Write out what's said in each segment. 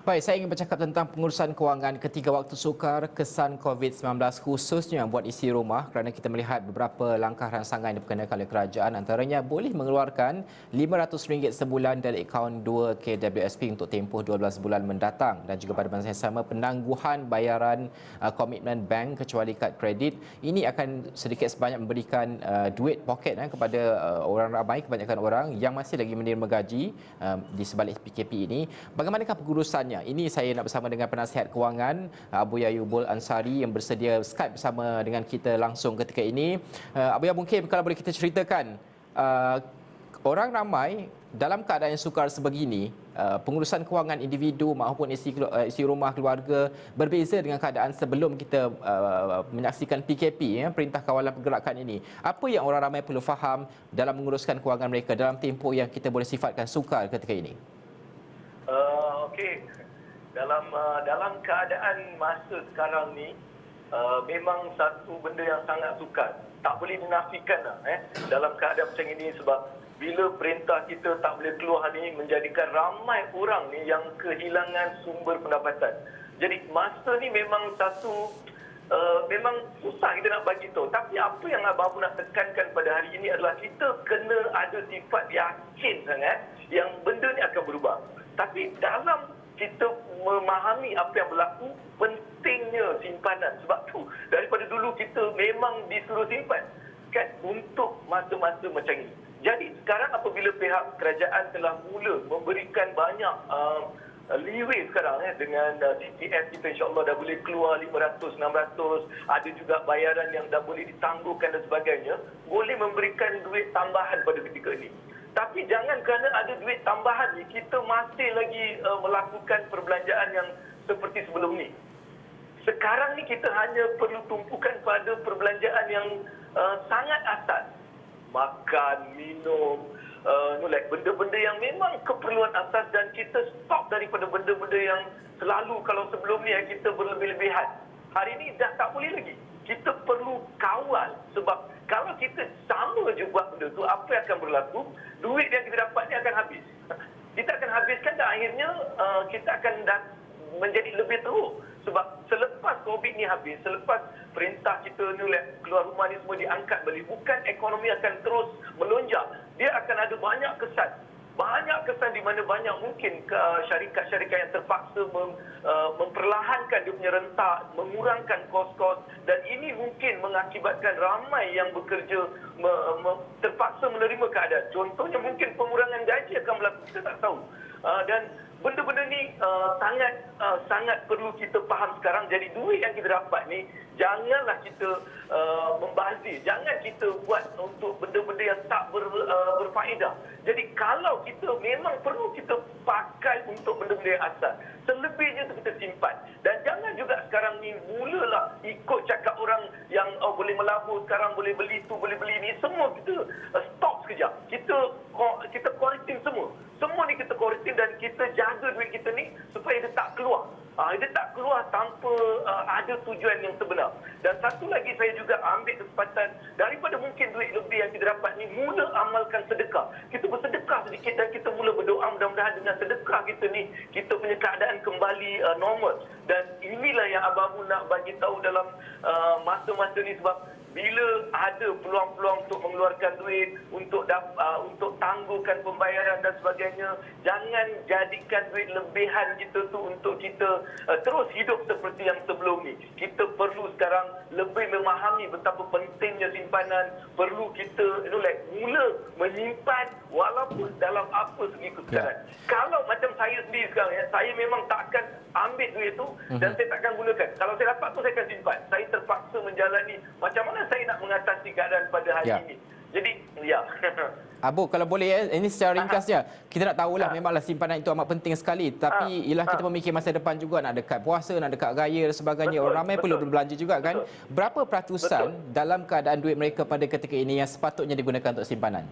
Baik, saya ingin bercakap tentang pengurusan kewangan ketika waktu sukar, kesan COVID-19 khususnya buat isi rumah kerana kita melihat beberapa langkah rangsangan yang diperkenalkan oleh kerajaan, antaranya boleh mengeluarkan RM500 sebulan dari akaun 2 KWSP untuk tempoh 12 bulan mendatang, dan juga pada masa yang sama penangguhan bayaran komitmen bank kecuali kad kredit. Ini akan sedikit sebanyak memberikan duit poket kepada orang ramai, kebanyakan orang yang masih lagi menerima gaji di sebalik PKP ini. Bagaimanakah pengurusannya? Ini saya nak bersama dengan penasihat kewangan Abu Yayubul Ansari yang bersedia Skype bersama dengan kita langsung ketika ini. Abu Ya, mungkin kalau boleh kita ceritakan, orang ramai dalam keadaan yang sukar sebegini, pengurusan kewangan individu maupun isi rumah keluarga berbeza dengan keadaan sebelum kita menyaksikan PKP, Perintah Kawalan Pergerakan ini. Apa yang orang ramai perlu faham dalam menguruskan kewangan mereka dalam tempoh yang kita boleh sifatkan sukar ketika ini? Okey. Dalam keadaan masa sekarang ni, memang satu benda yang sangat sukar. Tak boleh dinafikan dalam keadaan macam ini, sebab bila perintah kita tak boleh keluar ni menjadikan ramai orang ni yang kehilangan sumber pendapatan. Jadi masa ni memang memang susah kita nak bagi tahu. Tapi apa yang Abang nak tekankan pada hari ini adalah kita kena ada sifat yakin sangat yang benda ni akan berubah. Tapi dalam kita memahami apa yang berlaku, pentingnya simpanan. Sebab tu daripada dulu kita memang disuruh simpan kan untuk masa-masa macam ini. Jadi sekarang apabila pihak kerajaan telah mula memberikan banyak leeway sekarang dengan CPF kita, insya-Allah dah boleh keluar 500, 600, ada juga bayaran yang dah boleh ditangguhkan dan sebagainya, boleh memberikan duit tambahan pada ketika ini. Tapi jangan kerana ada duit tambahan ni kita masih lagi melakukan perbelanjaan yang seperti sebelum ni. Sekarang ni kita hanya perlu tumpukan pada perbelanjaan yang sangat asas. Makan, minum, benda-benda yang memang keperluan asas, dan kita stop daripada benda-benda yang selalu kalau sebelum ni kita berlebih-lebihan. Hari ni dah tak boleh lagi. Kita perlu kawal, sebab kalau kita sama je buat benda tu, apa yang akan berlaku? Duit yang kita dapat ni akan habis. Kita akan habiskan dan akhirnya kita akan menjadi lebih teruk. Sebab selepas COVID ni habis, selepas perintah kita ni keluar rumah ni semua diangkat balik, bukan ekonomi akan terus melonjak. Dia akan ada banyak kesan. Banyak kesan di mana banyak mungkin syarikat-syarikat yang terpaksa memperlahankan dia punya rentak, mengurangkan kos-kos, dan ini mungkin mengakibatkan ramai yang bekerja terpaksa menerima keadaan. Contohnya mungkin pengurangan gaji akan berlaku, kita tak tahu. Dan benda-benda ni sangat perlu kita faham sekarang. Jadi duit yang kita dapat ni janganlah kita membazir, jangan kita buat untuk benda-benda yang tak berfaedah. Jadi kalau kita memang perlu kita pakai untuk benda-benda yang asal, selebihnya tu kita simpan. Dan jangan juga sekarang ni mulalah ikut cakap orang yang boleh melabur sekarang, boleh beli tu, boleh beli ni. Semua kita stop sekejap. Kita quarantine semua. Semua ni kita quarantine dan kita jaga duit kita ni supaya dia tak keluar. Dia tak keluar tanpa ada tujuan yang sebenar. Dan satu lagi, saya juga ambil kesempatan daripada mungkin duit lebih yang kita dapat ni, mula amalkan sedekah. Kita bersedekah sedikit dan kita mula berdoa, mudah-mudahan dengan sedekah kita ni kita punya keadaan kembali normal. Dan inilah yang Abang nak bagi tahu dalam masa-masa ni, sebab bila ada peluang-peluang untuk mengeluarkan duit untuk tangguhkan pembayaran dan sebagainya, jangan jadikan duit lebihan kita tu untuk kita terus hidup seperti yang sebelum ni. Kita perlu sekarang lebih memahami betapa pentingnya simpanan. Perlu kita mula menyimpan walaupun dalam apa segi kesukaran. Kalau macam saya sendiri sekarang, saya memang tak akan ambil duit tu dan saya tak akan gunakan. Kalau saya dapat tu, saya akan simpan. Saya terpaksa menjalani macam mana saya nak mengatasi keadaan pada hari ini. Jadi, ya. Abu, kalau boleh, ini secara ringkasnya, kita nak tahulah memanglah simpanan itu amat penting sekali. Tapi ialah kita memikir masa depan juga, nak dekat puasa, nak dekat raya dan sebagainya. Orang ramai perlu berbelanja juga kan. Berapa peratusan dalam keadaan duit mereka pada ketika ini yang sepatutnya digunakan untuk simpanan?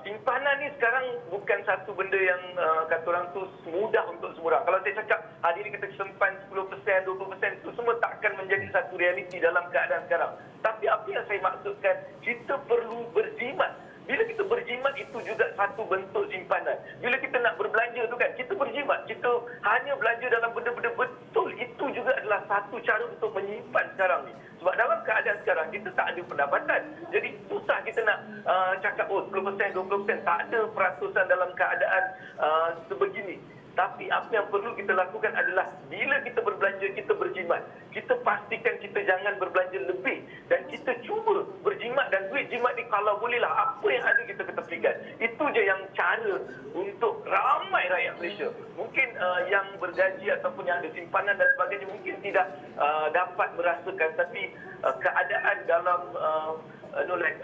Simpanan ni sekarang bukan satu benda yang kata orang tu mudah untuk semua orang. Kalau saya cakap hari ni kita simpan 10%, 20%, itu semua tak akan menjadi satu realiti dalam keadaan sekarang. Tapi apa yang saya maksudkan, kita perlu berjimat. Bila kita berjimat, itu juga satu bentuk simpanan. Bila kita nak berbelanja tu kan, kita berjimat. Kita kita hanya belanja dalam benda-benda betul, itu juga adalah satu cara untuk menyimpan sekarang ni. Sebab dalam keadaan sekarang kita tak ada pendapatan. Jadi susah kita nak cakap 10%, 20%, tak ada peratusan dalam keadaan sebegini. Tapi apa yang perlu kita lakukan adalah bila kita berbelanja, kita berjimat. Kita pastikan kita jangan berbelanja lebih dan kita cuba berjimat, dan duit jimat ni kalau bolehlah apa yang ada kita ketepikan. Itu je yang cara untuk ramai rakyat Malaysia. Mungkin yang bergaji ataupun yang ada simpanan dan sebagainya mungkin tidak dapat merasakan, tapi keadaan dalam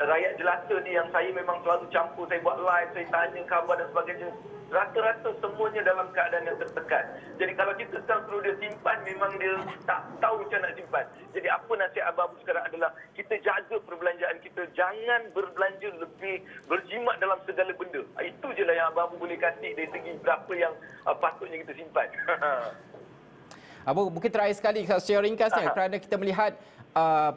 rakyat jelata ni yang saya memang selalu campur, saya buat live, saya tanya khabar dan sebagainya, rata-rata semuanya dalam keadaan yang tertekan. Jadi kalau kita sekarang perlu dia simpan, memang dia tak tahu macam nak simpan. Jadi apa nasihat Abang Abu sekarang adalah kita jaga perbelanjaan kita, jangan berbelanja lebih, berjimat dalam segala benda. Itu je lah yang Abang Abu boleh kasih dari segi berapa yang patutnya kita simpan. Abu, mungkin terakhir sekali secara ringkasnya, kerana kita melihat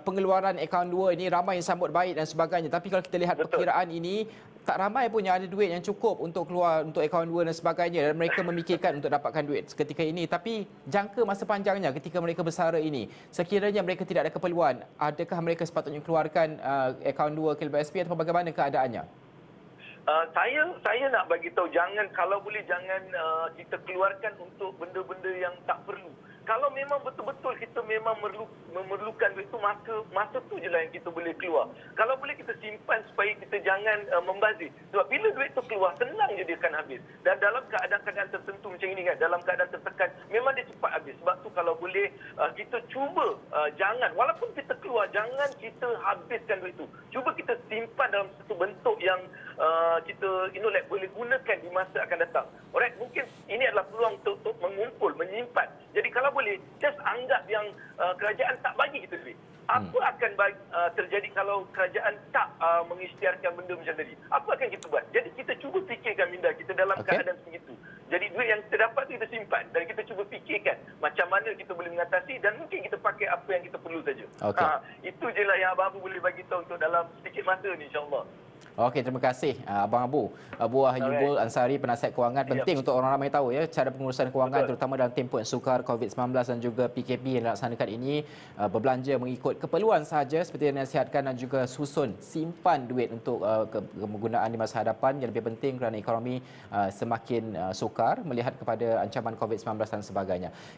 pengeluaran akaun 2 ini ramai yang sambut baik dan sebagainya. Tapi kalau kita lihat perkiraan ini, tak ramai pun yang ada duit yang cukup untuk keluar untuk akaun 2 dan sebagainya, dan mereka memikirkan untuk dapatkan duit seketika ini. Tapi jangka masa panjangnya ketika mereka bersara ini, sekiranya mereka tidak ada keperluan, adakah mereka sepatutnya keluarkan akaun 2 KLBSP atau bagaimana keadaannya? Saya nak bagi tahu, jangan, kalau boleh jangan kita keluarkan untuk benda-benda yang tak perlu. Kalau memang betul-betul kita memang memerlukan duit itu, masa tu je lah yang kita boleh keluar. Kalau boleh kita simpan supaya kita jangan membazir. Sebab bila duit tu keluar, senang je dia akan habis. Dan dalam keadaan-keadaan tertentu macam ini kan, dalam keadaan tertekan, memang dia cepat habis. Sebab tu kalau boleh kita cuba jangan, walaupun kita keluar, jangan kita habiskan duit itu. Cuba kita simpan dalam satu bentuk yang kita boleh gunakan di masa akan datang. Alright, mungkin ini adalah peluang untuk mengumpul, menyimpan. Jadi kalau boleh, just anggap yang kerajaan tak bagi kita duit. Apa akan terjadi kalau kerajaan tak mengisytiharkan benda macam tadi? Apa akan kita buat? Jadi kita cuba fikirkan, Minda, kita dalam keadaan segitu. Jadi duit yang kita dapat tu kita simpan dan kita cuba fikirkan macam mana kita boleh mengatasi, dan mungkin kita pakai apa yang kita perlu saja. Itu je lah yang Abang Abu boleh bagi tahu untuk dalam sedikit masa ni, insya-Allah. Okey, terima kasih Abang Abu. Abu Ayyubul Ansari, penasihat kewangan. Penting untuk orang ramai tahu ya, cara pengurusan kewangan terutama dalam tempoh yang sukar COVID-19 dan juga PKP yang dilaksanakan ini, berbelanja mengikut keperluan sahaja seperti yang dinasihatkan, dan juga susun simpan duit untuk kegunaan di masa hadapan yang lebih penting kerana ekonomi semakin sukar melihat kepada ancaman COVID-19 dan sebagainya.